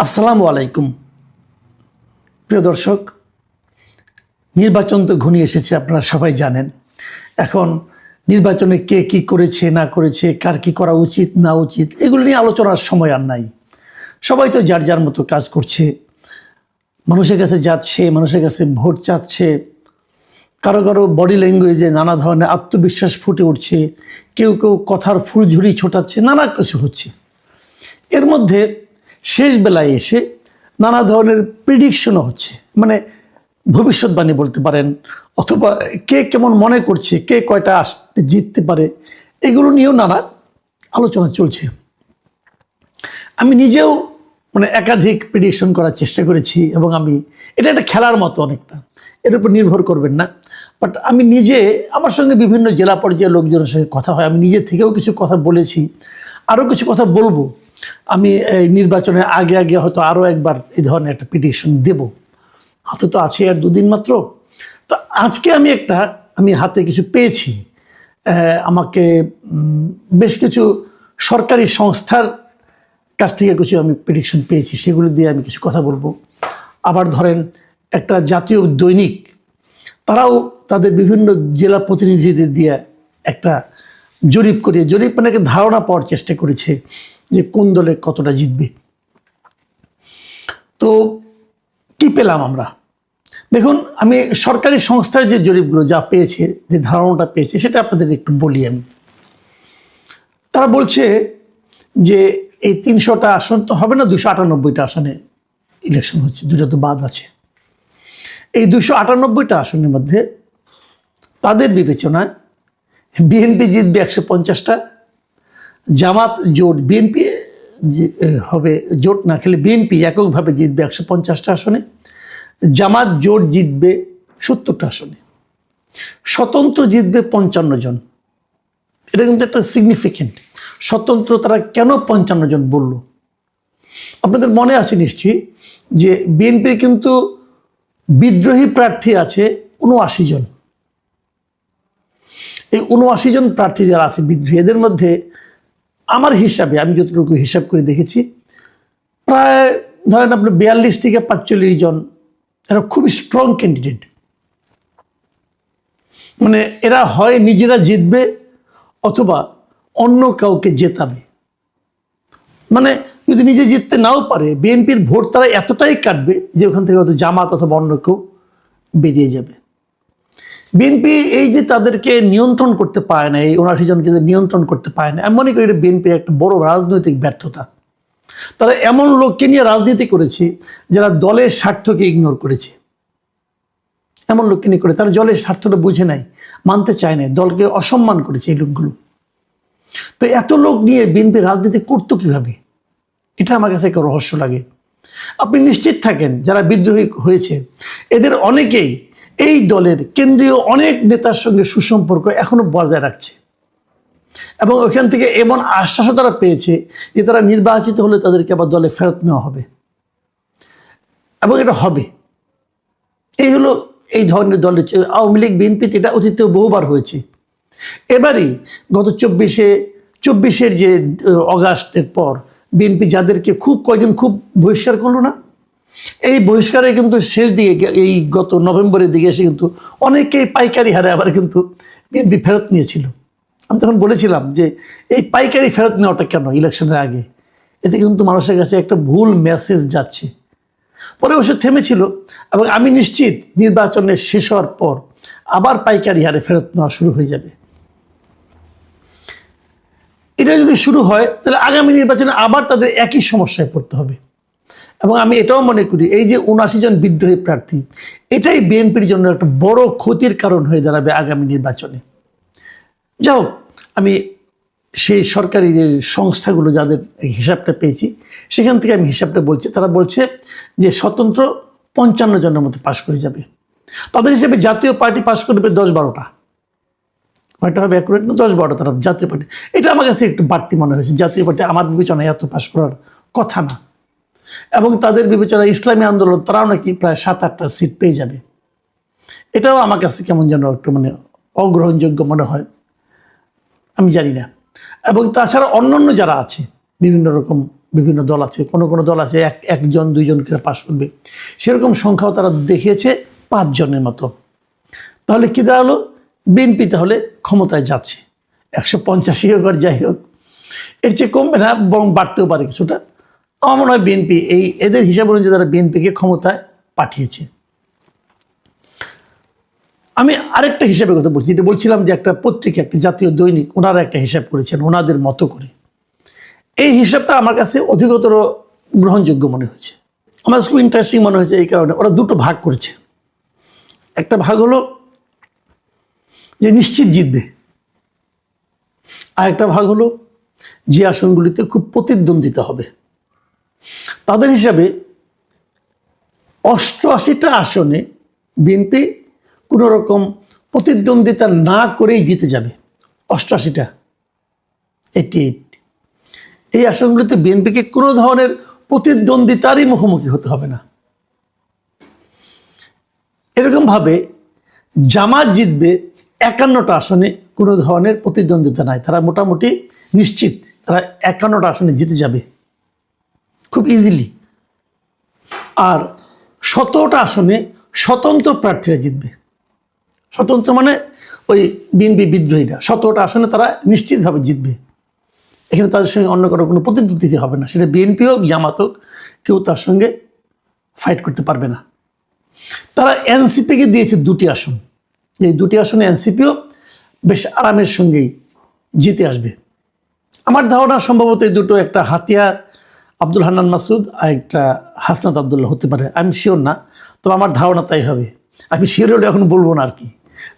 আসসালামু আলাইকুম প্রিয় দর্শক, নির্বাচন তো ঘনিয়ে এসেছে, আপনারা সবাই জানেন। এখন নির্বাচনে কে কি করেছে না করেছে, কার কি করা উচিত না উচিত, এগুলো নিয়ে আলোচনার সময় আর নাই। সবাই তো যার যার মতো কাজ করছে, মানুষের কাছে যাচ্ছে, মানুষের কাছে ভোট চাচ্ছে। কারো কারো বডি ল্যাঙ্গুয়েজে নানা ধরনের আত্মবিশ্বাস ফুটে উঠছে, কেউ কেউ কথার ফুলঝুরি ছোটাচ্ছে, নানা কিছু হচ্ছে। এর মধ্যে শেষ বেলায় এসে নানা ধরনের প্রিডিকশনও হচ্ছে, মানে ভবিষ্যৎবাণী বলতে পারেন, অথবা কে কেমন মনে করছে, কে কয়টা জিততে পারে, এগুলো নিয়েও নানা আলোচনা চলছে। আমি নিজেও একাধিক প্রিডিকশন করার চেষ্টা করেছি, এবং আমি এটা একটা খেলার মতো, অনেকটা এর উপর নির্ভর করবেন না। বাট আমি নিজে, আমার সঙ্গে বিভিন্ন জেলা পর্যায়ের লোকজনের সঙ্গে কথা হয়, আমি নিজে থেকেও কিছু কথা বলেছি, আরও কিছু কথা বলবো। আমি এই নির্বাচনের আগে আগে হয়তো আরও একবার এই ধরনের একটা প্রিডিকশন দেব। হাতে তো আছে আর দুদিন মাত্র। তো আজকে আমি হাতে কিছু পেয়েছি। আমাকে বেশ কিছু সরকারি সংস্থার কাছ থেকে কিছু আমি প্রেডিকশন পেয়েছি, সেগুলো দিয়ে আমি কিছু কথা বলবো। আবার ধরেন একটা জাতীয় দৈনিক, তারাও তাদের বিভিন্ন জেলা প্রতিনিধিদের দিয়ে একটা জরিপ একটা ধারণা পাওয়ার চেষ্টা করেছে যে কোন দলে কতটা জিতবে। তো কি পেলাম আমরা? দেখুন, আমি সরকারি সংস্থার যে জরিপগুলো যা পেয়েছে, যে ধারণাটা পেয়েছে, সেটা আপনাদের একটু বলি আমি। তারা বলছে যে এই 300টা আসন তো হবে না, 298টা আসনে ইলেকশন হচ্ছে, দুটো তো বাদ আছে। এই 298টা আসনের মধ্যে তাদের বিবেচনায় বিএনপি জিতবে 150টা, জামাত জোট, বিএনপি হবে জোট না খেলে বিএনপি এককভাবে জিতবে 150টা আসনে, জামাত জোট জিতবে 70টা আসনে, স্বতন্ত্র জিতবে 55 জন। এটা কিন্তু একটা সিগনিফিকেন্ট। স্বতন্ত্র তারা কেন 55 জন বলল? আপনাদের মনে আছে নিশ্চয়ই যে বিএনপির কিন্তু বিদ্রোহী প্রার্থী আছে 79 জন। এই 79 জন প্রার্থী যারা আছে বিদ্রোহী, এদের মধ্যে আমার হিসাবে, আমি যতটুকু হিসাব করে দেখেছি, প্রায় ধরেন আপনার 42 থেকে 45 জন এরা খুবই স্ট্রং ক্যান্ডিডেট। এরা হয় নিজেরা জিতবে অথবা অন্য কাউকে জেতাবে। যদি নিজে জিততে নাও পারে, বিএনপির ভোট তারা এতটাই কাটবে যে ওখান থেকে হয়তো জামাত অথবা অন্য কেউ বেরিয়ে যাবে। বিএনপি এই যে তাদেরকে নিয়ন্ত্রণ করতে পারে না, এই 79 জনকে নিয়ন্ত্রণ করতে পারে না, আমি মনে করি এটা বিএনপির একটা বড় রাজনৈতিক ব্যর্থতা। তারা এমন লোককে নিয়ে রাজনীতি করেছে যারা দলের স্বার্থকে ইগনোর করেছে। এমন লোককে নিয়ে করে তারা দলের স্বার্থটা বুঝে নাই, মানতে চায় না, দলকে অসম্মান করেছে এই লোকগুলো। তো এত লোক নিয়ে বিএনপি রাজনীতি করতো কিভাবে? এটা আমার কাছে একটা রহস্য লাগে। আপনি নিশ্চিত থাকেন যারা বিদ্রোহী হয়েছে এদের অনেকেই এই দলের কেন্দ্রীয় অনেক নেতার সঙ্গে সুসম্পর্ক এখনো বজায় রাখছে, এবং ওইখান থেকে এমন আশ্বাসও তারা পেয়েছে যে তারা নির্বাচিত হলে তাদেরকে আবার দলে ফেরত নেওয়া হবে, এবং এটা হবে। এই হলো এই ধরনের দলের। আওয়ামী লীগ, বিএনপিতে এটা অতীতেও বহুবার হয়েছে। এবারই গত 24-এর যে অগাস্টের পর বিএনপি যাদেরকে কয়েকজন খুব বহিষ্কার করলো না, এই বহিষ্কারে কিন্তু শেষ দিকে, এই গত নভেম্বরের দিকে এসে কিন্তু অনেকেই পাইকারি হারে আবার কিন্তু বিএনপি ফেরত নিয়েছিল। আমি তখন বলেছিলাম যে এই পাইকারি ফেরত নেওয়াটা কেন ইলেকশনের আগে? এতে কিন্তু মানুষের কাছে একটা ভুল মেসেজ যাচ্ছে। পরে অবশ্য থেমেছিল, এবং আমি নিশ্চিত নির্বাচনের শেষ হওয়ার পর আবার পাইকারি হারে ফেরত নেওয়া শুরু হয়ে যাবে। এটা যদি শুরু হয় তাহলে আগামী নির্বাচনে আবার তাদের একই সমস্যায় পড়তে হবে। এবং আমি এটাও মনে করি এই যে 79 জন বিদ্রোহী প্রার্থী, এটাই বিএনপির জন্য একটা বড় ক্ষতির কারণ হয়ে দাঁড়াবে আগামী নির্বাচনে। যাই হোক, আমি সেই সরকারি যে সংস্থাগুলো যাদের হিসাবটা পেয়েছি সেখান থেকে আমি হিসাবটা বলছি। তারা বলছে যে স্বতন্ত্র 55 জনের মতো পাশ করে যাবে। তাদের হিসেবে জাতীয় পার্টি পাশ করবে 10-12টা। কয়টা হবে অ্যাকুরেট না? 10-12টা তারা জাতীয় পার্টি। এটা আমার কাছে একটু বাড়তি মনে হয়েছে। জাতীয় পার্টি আমার বিবেচনায় এত পাশ করার কথা না, এবং তাদের বিবেচনায় ইসলামী আন্দোলন তারাও নাকি প্রায় 7-8টা সিট পেয়ে যাবে। এটাও আমার কাছে কেমন যেন একটু অগ্রহণযোগ্য মনে হয়, আমি জানি না। এবং তাছাড়া অন্যান্য যারা আছে বিভিন্ন রকম বিভিন্ন দল আছে, কোনো দল আছে একজন দুইজন করে পাশ করবে, সেরকম সংখ্যাও তারা দেখিয়েছে 5 জনের মতো। তাহলে কী দাঁড়ালো, বিএনপি তাহলে ক্ষমতায় যাচ্ছে, 185 হোক আর যাই হোক, এর চেয়ে কমবে না, বরং বাড়তেও পারে কিছুটা। আমার মনে হয় বিএনপি এদের হিসাব অনুযায়ী তারা বিএনপিকে ক্ষমতায় পাঠিয়েছে। আমি আরেকটা হিসাবের কথা বলছি, যেটা বলছিলাম যে একটা পত্রিকা, একটা জাতীয় দৈনিক, ওনারা একটা হিসাব করেছেন ওনাদের মতো করে। এই হিসাবটা আমার কাছে অধিকতর গ্রহণযোগ্য মনে হয়েছে, আমার খুব ইন্টারেস্টিং মনে হয়েছে। এই কারণে ওরা দুটো ভাগ করেছে। একটা ভাগ হলো যে নিশ্চিত জিতবে, আর একটা ভাগ হলো যে আসনগুলিতে খুব প্রতিদ্বন্দ্বিতা হবে। তাদের হিসাবে 88টা আসনে বিএনপি কোনো রকম প্রতিদ্বন্দ্বিতা না করেই জিতে যাবে। 88টা, 88। এই আসনগুলিতে বিএনপিকে কোনো ধরনের প্রতিদ্বন্দ্বিতারই মুখোমুখি হতে হবে না। এরকমভাবে জামাত জিতবে 51টা আসনে, কোনো ধরনের প্রতিদ্বন্দ্বিতা নাই, তারা মোটামুটি নিশ্চিত তারা 51টা আসনে জিতে যাবে খুব ইজিলি। আর 17টা আসনে স্বতন্ত্র প্রার্থীরা জিতবে। স্বতন্ত্র মানে ওই বিএনপি বিদ্রোহীরা 17টা আসনে তারা নিশ্চিতভাবে জিতবে। এখানে তাদের সঙ্গে অন্য কোনো প্রতিদ্বন্দ্বিতা হবে না, সেটা বিএনপি হোক জামাত হোক, কেউ তার সঙ্গে ফাইট করতে পারবে না। তারা এনসিপিকে দিয়েছে 2টি আসন, এই 2টি আসনে এনসিপিও বেশ আরামের সঙ্গেই জিতে আসবে। আমার ধারণা সম্ভবত এই দুটো, একটা হাতিয়ার আব্দুল হান্নান মাসুদ আর একটা হাসনাত আবদুল্লাহ হতে পারে, আমি শিওর না, তবে আমার ধারণা তাই হবে। আমি শিওর হলে এখন বলবো না আর কি,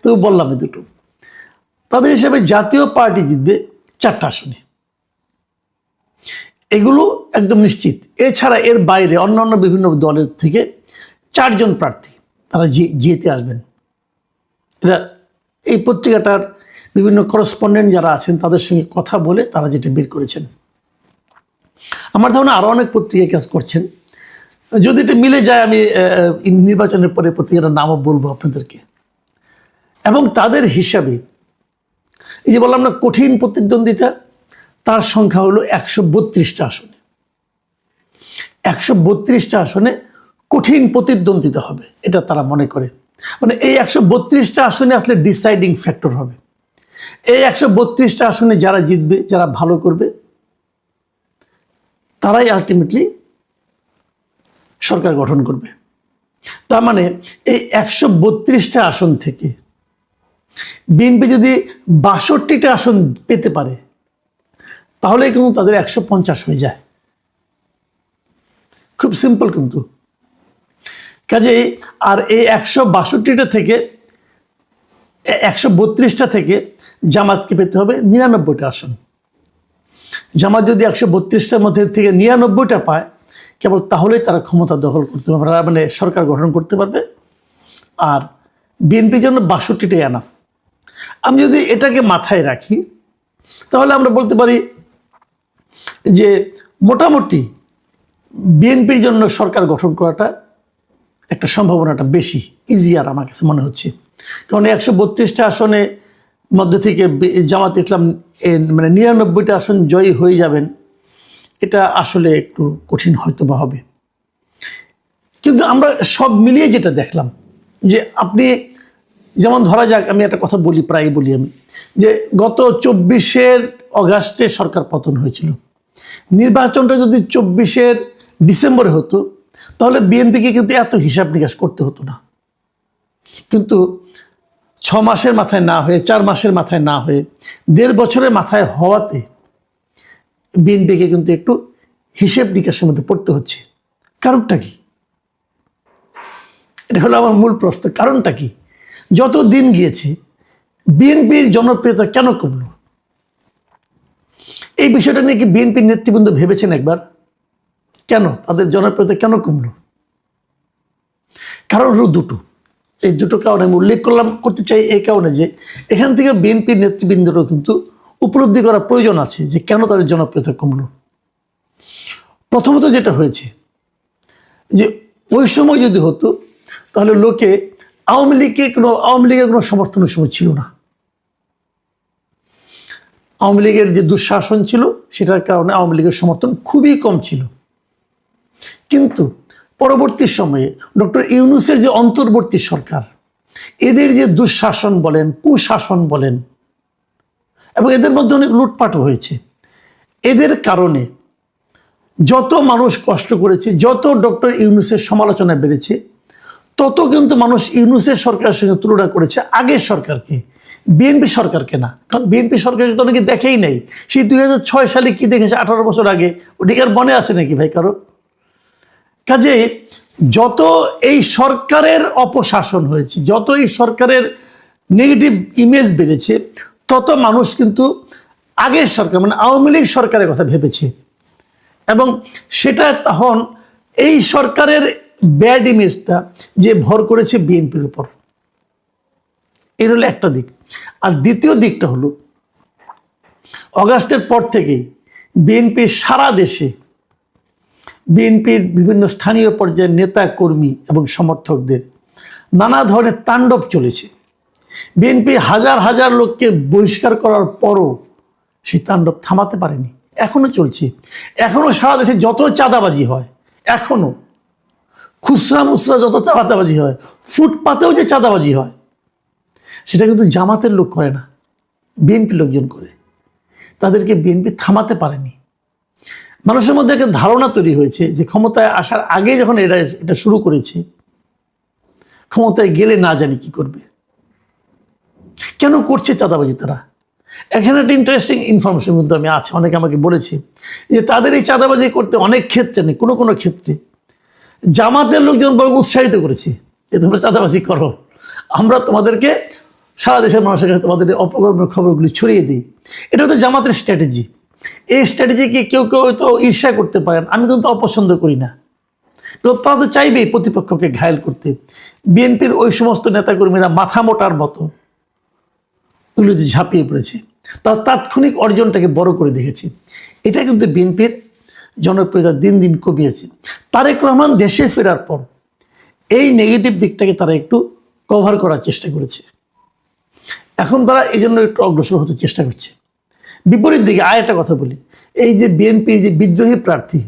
তবু বললাম এই দুটো। তাদের হিসাবে জাতীয় পার্টি জিতবে 4টা আসনে, এগুলো একদম নিশ্চিত। এছাড়া এর বাইরে অন্যান্য বিভিন্ন দলের থেকে 4 জন প্রার্থী তারা জিতে আসবেন। এটা এই পত্রিকাটার বিভিন্ন করসপন্ডেন্ট যারা আছেন তাদের সঙ্গে কথা বলে তারা যেটা বের করেছেন। আমার ধারণা আরও অনেক পত্রিকায় কাজ করছেন, যদি এটা মিলে যায় আমি নির্বাচনের পরে পত্রিকাটার নামও বলবো আপনাদেরকে। এবং তাদের হিসাবে এই যে বললাম না কঠিন প্রতিদ্বন্দ্বিতা, তার সংখ্যা হলো 132টা আসনে। 132টা আসনে কঠিন প্রতিদ্বন্দ্বিতা হবে, এটা তারা মনে করে। মানে এই 132টা আসনে আসলে ডিসাইডিং ফ্যাক্টর হবে। এই 132টা আসনে যারা জিতবে, যারা ভালো করবে, তারাই আলটিমেটলি সরকার গঠন করবে। তার মানে এই 132টা আসন থেকে বিএনপি যদি 62টা আসন পেতে পারে, তাহলে কিন্তু তাদের 150 হয়ে যায়। খুব সিম্পল কিন্তু। কাজেই আর এই 162টা থেকে 132টা থেকে জামাতকে পেতে হবে 99টা আসন। জামাত যদি 132টার মধ্যে থেকে 99টা পায়, কেবল তাহলেই তারা ক্ষমতা দখল করতে পারবে, মানে সরকার গঠন করতে পারবে। আর বিএনপির জন্য 62টাই এনাফ। আমি যদি এটাকে মাথায় রাখি, তাহলে আমরা বলতে পারি যে মোটামুটি বিএনপির জন্য সরকার গঠন করাটা একটা সম্ভাবনাটা বেশি ইজিয়ার আমার কাছে মনে হচ্ছে। কারণ 132টা আসনে মধ্যে থেকে জামাত ইসলাম মানে 99টা আসন জয়ী হয়ে যাবেন, এটা আসলে একটু কঠিন হয়তো বা হবে। কিন্তু আমরা সব মিলিয়ে যেটা দেখলাম, যে আপনি যেমন ধরা যাক, আমি একটা কথা বলি, প্রায়ই বলি আমি, যে গত 24শে অগাস্টে সরকার পতন হয়েছিল। নির্বাচনটা যদি 24শে ডিসেম্বরে হতো, তাহলে বিএনপিকে কিন্তু এত হিসাব নিকাশ করতে হতো না। কিন্তু 6 মাসের মাথায় না হয়ে, 4 মাসের মাথায় না হয়ে, 1.5 বছরের মাথায় হওয়াতে বিএনপিকে কিন্তু একটু হিসেব নিকাশের মধ্যে পড়তে হচ্ছে। কারণটা কি? এটা হলো আমার মূল প্রশ্ন, কারণটা কি? যত দিন গিয়েছে বিএনপির জনপ্রিয়তা কেন কমলো? এই বিষয়টা নিয়ে কি বিএনপির নেতৃবৃন্দ ভেবেছেন একবার? কেন তাদের জনপ্রিয়তা কেন কমলো? কারণ হলো দুটো। এই দুটো কারণ আমি উল্লেখ করতে চাই এই কারণে যে এখান থেকে বিএনপির নেতৃবৃন্দেরও কিন্তু উপলব্ধি করা প্রয়োজন আছে যে কেন তাদের জনপ্রিয়তা কমলো। প্রথমত যেটা হয়েছে যে ওই সময় যদি হতো, তাহলে লোকে আওয়ামী লীগের কোনো সমর্থনের সময় ছিল না। আওয়ামী লীগের যে দুঃশাসন ছিল সেটার কারণে আওয়ামী লীগের সমর্থন খুবই কম ছিল। কিন্তু পরবর্তী সময়ে ডক্টর ইউনূসের যে অন্তর্বর্তী সরকার, এদের যে দুঃশাসন বলেন, কুশাসন বলেন, এবং এদের মধ্যে অনেক লুটপাটও হয়েছে, এদের কারণে যত মানুষ কষ্ট করেছে, যত ডক্টর ইউনূসের সমালোচনা বেড়েছে, তত কিন্তু মানুষ ইউনূসের সরকারের সঙ্গে তুলনা করেছে আগের সরকারকে, বিএনপি সরকারকে না। কারণ বিএনপি সরকারকে তো অনেকে দেখেই নাই। সেই 2006 সালে কি দেখেছে 18 বছর আগে, ওটিকে আর মনে আছে নাকি ভাই কারো? কাজে যত এই সরকারের অপশাসন হয়েছে, যত এই সরকারের নেগেটিভ ইমেজ বেড়েছে, তত মানুষ কিন্তু আগের সরকার মানে আওয়ামী লীগ সরকারের কথা ভেবেছে, এবং সেটা তখন এই সরকারের ব্যাড ইমেজটা যে ভর করেছে বিএনপির উপর। এর হলো একটা দিক। আর দ্বিতীয় দিকটা হলো অগাস্টের পর থেকেই বিএনপির সারা দেশে, বিএনপির বিভিন্ন স্থানীয় পর্যায়ের নেতা কর্মী এবং সমর্থকদের নানা ধরনের তাণ্ডব চলেছে। বিএনপি হাজার হাজার লোককে বহিষ্কার করার পরও সেই তাণ্ডব থামাতে পারেনি, এখনও চলছে। এখনও সারা দেশে যত চাঁদাবাজি হয়, এখনও খুচরা মুচরা যত চাঁদাবাজি হয়, ফুটপাতেও যে চাঁদাবাজি হয়, সেটা কিন্তু জামাতের লোক করে না, বিএনপি লোকজন করে। তাদেরকে বিএনপি থামাতে পারেনি। মানুষের মধ্যে একটা ধারণা তৈরি হয়েছে যে ক্ষমতায় আসার আগে যখন এটা শুরু করেছে, ক্ষমতায় গেলে না জানি কি করবে। কেন করছে চাঁদাবাজি তারা? এখানে একটা ইন্টারেস্টিং ইনফরমেশন কিন্তু আমি আছে, অনেকে আমাকে বলেছে যে তাদের এই চাঁদাবাজি করতে অনেক ক্ষেত্রে নেই, কোনো কোনো ক্ষেত্রে জামাতের লোকজন বরং উৎসাহিত করেছে যে তোমরা চাঁদাবাজি করো, আমরা তোমাদেরকে সারা দেশের মানুষের কাছে তোমাদের অপকর্মের খবরগুলি ছড়িয়ে দিই। এটা হচ্ছে জামাতের স্ট্র্যাটেজি। এই স্ট্র্যাটেজিকে কেউ কেউ হয়তো ঈর্ষা করতে পারেন, আমি কিন্তু অপছন্দ করি না। তারা তো চাইবেই প্রতিপক্ষকে ঘায়েল করতে। বিএনপির ওই সমস্ত নেতাকর্মীরা মাথা মোটার মতো ওইগুলোতে ঝাঁপিয়ে পড়েছে, তার তাৎক্ষণিক অর্জনটাকে বড় করে দেখেছে। এটা কিন্তু বিএনপির জনপ্রিয়তা দিন দিন কমিয়েছে। তারেক রহমান দেশে ফেরার পর এই নেগেটিভ দিকটাকে তারা একটু কভার করার চেষ্টা করেছে। এখন তারা এই জন্য একটু অগ্রসর হতে চেষ্টা করছে। বিপরীত দিকে আর একটা কথা বলি, এই যে বিএনপির যে বিদ্রোহী প্রার্থী